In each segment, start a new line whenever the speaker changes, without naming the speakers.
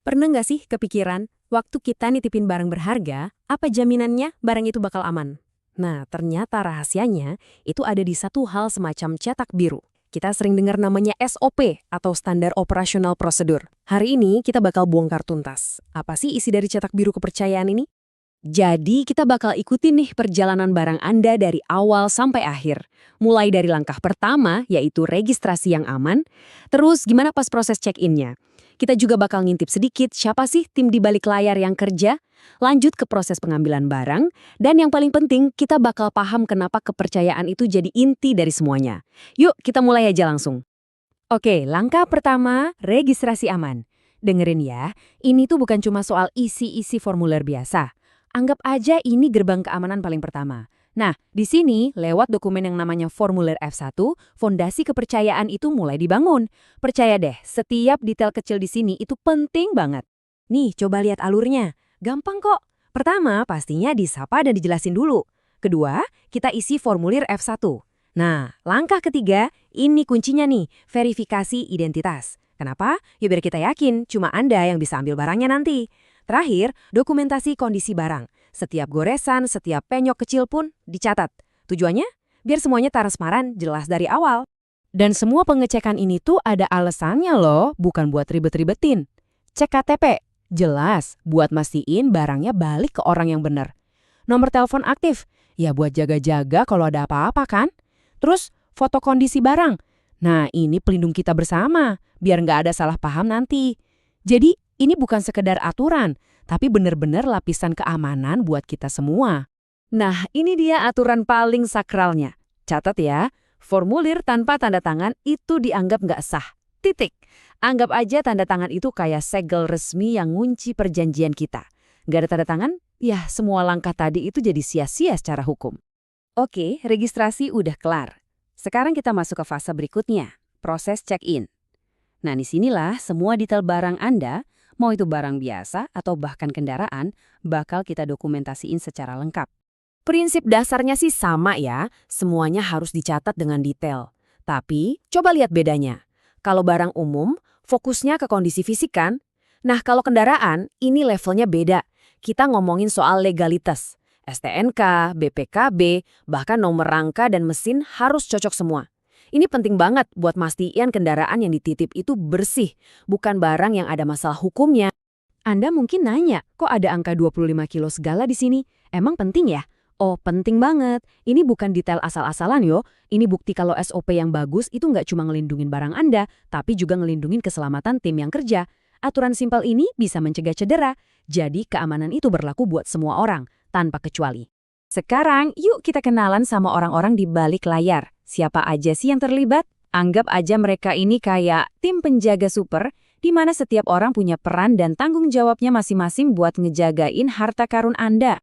Pernah nggak sih kepikiran, waktu kita nitipin barang berharga, apa jaminannya barang itu bakal aman? Nah, ternyata rahasianya itu ada di satu hal semacam cetak biru. Kita sering dengar namanya SOP atau Standar Operasional Prosedur. Hari ini kita bakal bongkar tuntas. Apa sih isi dari cetak biru kepercayaan ini? Jadi kita bakal ikutin nih perjalanan barang Anda dari awal sampai akhir. Mulai dari langkah pertama, yaitu registrasi yang aman, terus gimana pas proses check-in-nya. Kita juga bakal ngintip sedikit siapa sih tim di balik layar yang kerja, lanjut ke proses pengambilan barang, dan yang paling penting kita bakal paham kenapa kepercayaan itu jadi inti dari semuanya. Yuk kita mulai aja langsung. Oke, langkah pertama, registrasi aman. Dengerin ya, ini tuh bukan cuma soal isi-isi formulir biasa. Anggap aja ini gerbang keamanan paling pertama. Nah, di sini, lewat dokumen yang namanya formulir F1, fondasi kepercayaan itu mulai dibangun. Percaya deh, setiap detail kecil di sini itu penting banget. Nih, coba lihat alurnya. Gampang kok. Pertama, pastinya disapa dan dijelasin dulu. Kedua, kita isi formulir F1. Nah, langkah ketiga, ini kuncinya nih, verifikasi identitas. Kenapa? Ya biar kita yakin cuma Anda yang bisa ambil barangnya nanti. Terakhir, dokumentasi kondisi barang. Setiap goresan, setiap penyok kecil pun dicatat. Tujuannya? Biar semuanya transparan, jelas dari awal. Dan semua pengecekan ini tuh ada alasannya loh, bukan buat ribet-ribetin. Cek KTP, jelas, buat mastiin barangnya balik ke orang yang benar. Nomor telepon aktif, ya buat jaga-jaga kalau ada apa-apa kan? Terus, foto kondisi barang. Nah, ini pelindung kita bersama, biar nggak ada salah paham nanti. Jadi, ini bukan sekedar aturan, tapi benar-benar lapisan keamanan buat kita semua. Nah, ini dia aturan paling sakralnya. Catat ya, formulir tanpa tanda tangan itu dianggap nggak sah. Titik. Anggap aja tanda tangan itu kayak segel resmi yang ngunci perjanjian kita. Nggak ada tanda tangan? Ya, semua langkah tadi itu jadi sia-sia secara hukum. Oke, registrasi udah kelar. Sekarang kita masuk ke fase berikutnya, proses check-in. Nah, disinilah semua detail barang Anda, mau itu barang biasa atau bahkan kendaraan, bakal kita dokumentasiin secara lengkap. Prinsip dasarnya sih sama ya, semuanya harus dicatat dengan detail. Tapi, coba lihat bedanya. Kalau barang umum, fokusnya ke kondisi fisik kan? Nah, kalau kendaraan, ini levelnya beda. Kita ngomongin soal legalitas. STNK, BPKB, bahkan nomor rangka dan mesin harus cocok semua. Ini penting banget buat mastiin kendaraan yang dititip itu bersih, bukan barang yang ada masalah hukumnya. Anda mungkin nanya, kok ada angka 25 kilo segala di sini? Emang penting ya? Oh, penting banget. Ini bukan detail asal-asalan yo. Ini bukti kalau SOP yang bagus itu nggak cuma ngelindungin barang Anda, tapi juga ngelindungin keselamatan tim yang kerja. Aturan simpel ini bisa mencegah cedera. Jadi keamanan itu berlaku buat semua orang, tanpa kecuali. Sekarang, yuk kita kenalan sama orang-orang di balik layar. Siapa aja sih yang terlibat? Anggap aja mereka ini kayak tim penjaga super, di mana setiap orang punya peran dan tanggung jawabnya masing-masing buat ngejagain harta karun Anda.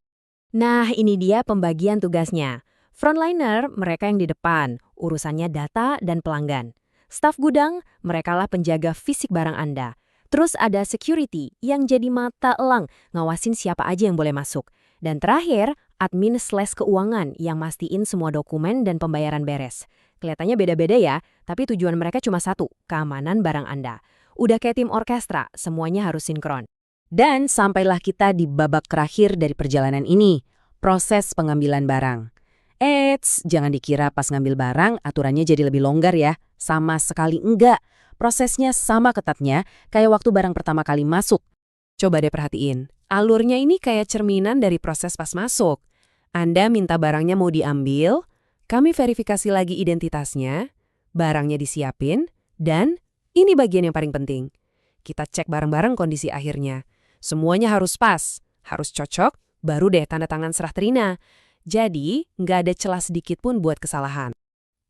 Nah, ini dia pembagian tugasnya. Frontliner, mereka yang di depan, urusannya data dan pelanggan. Staf gudang, merekalah penjaga fisik barang Anda. Terus ada security yang jadi mata elang, ngawasin siapa aja yang boleh masuk. Dan terakhir, admin/keuangan yang mastiin semua dokumen dan pembayaran beres. Kelihatannya beda-beda ya, tapi tujuan mereka cuma satu, keamanan barang Anda. Udah kayak tim orkestra, semuanya harus sinkron. Dan sampailah kita di babak terakhir dari perjalanan ini, proses pengambilan barang. Eits, jangan dikira pas ngambil barang aturannya jadi lebih longgar ya. Sama sekali enggak. Prosesnya sama ketatnya kayak waktu barang pertama kali masuk. Coba deh perhatiin. Alurnya ini kayak cerminan dari proses pas masuk. Anda minta barangnya mau diambil, kami verifikasi lagi identitasnya, barangnya disiapin, dan ini bagian yang paling penting. Kita cek bareng-bareng kondisi akhirnya. Semuanya harus pas, harus cocok, baru deh tanda tangan serah terima. Jadi, nggak ada celah sedikit pun buat kesalahan.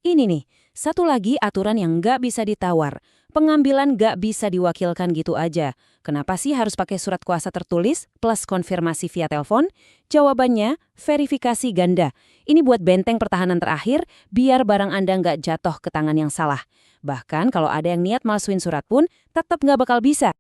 Ini nih, satu lagi aturan yang nggak bisa ditawar. Pengambilan nggak bisa diwakilkan gitu aja. Kenapa sih harus pakai surat kuasa tertulis plus konfirmasi via telepon? Jawabannya, verifikasi ganda. Ini buat benteng pertahanan terakhir, biar barang Anda nggak jatuh ke tangan yang salah. Bahkan kalau ada yang niat masukin surat pun, tetap nggak bakal bisa.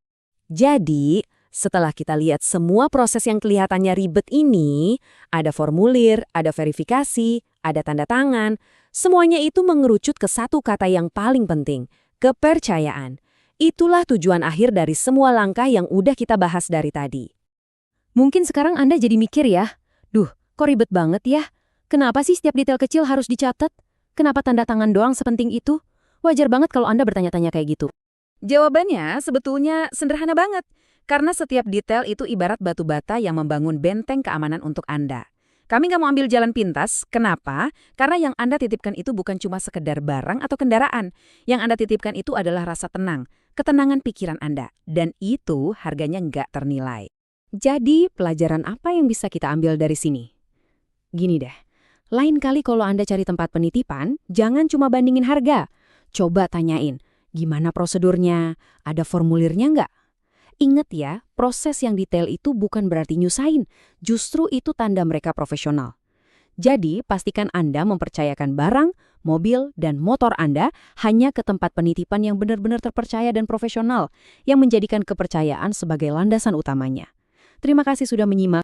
Jadi, setelah kita lihat semua proses yang kelihatannya ribet ini, ada formulir, ada verifikasi, ada tanda tangan, semuanya itu mengerucut ke satu kata yang paling penting, kepercayaan. Itulah tujuan akhir dari semua langkah yang udah kita bahas dari tadi. Mungkin sekarang Anda jadi mikir ya, duh, kok ribet banget ya? Kenapa sih setiap detail kecil harus dicatat? Kenapa tanda tangan doang sepenting itu? Wajar banget kalau Anda bertanya-tanya kayak gitu. Jawabannya sebetulnya sederhana banget. Karena setiap detail itu ibarat batu bata yang membangun benteng keamanan untuk Anda. Kami nggak mau ambil jalan pintas. Kenapa? Karena yang Anda titipkan itu bukan cuma sekedar barang atau kendaraan. Yang Anda titipkan itu adalah rasa tenang, ketenangan pikiran Anda. Dan itu harganya nggak ternilai. Jadi, pelajaran apa yang bisa kita ambil dari sini? Gini deh, lain kali kalau Anda cari tempat penitipan, jangan cuma bandingin harga. Coba tanyain, gimana prosedurnya? Ada formulirnya nggak? Ingat ya, proses yang detail itu bukan berarti nyusahin. Justru itu tanda mereka profesional. Jadi, pastikan Anda mempercayakan barang, mobil, dan motor Anda hanya ke tempat penitipan yang benar-benar terpercaya dan profesional, yang menjadikan kepercayaan sebagai landasan utamanya. Terima kasih sudah menyimak.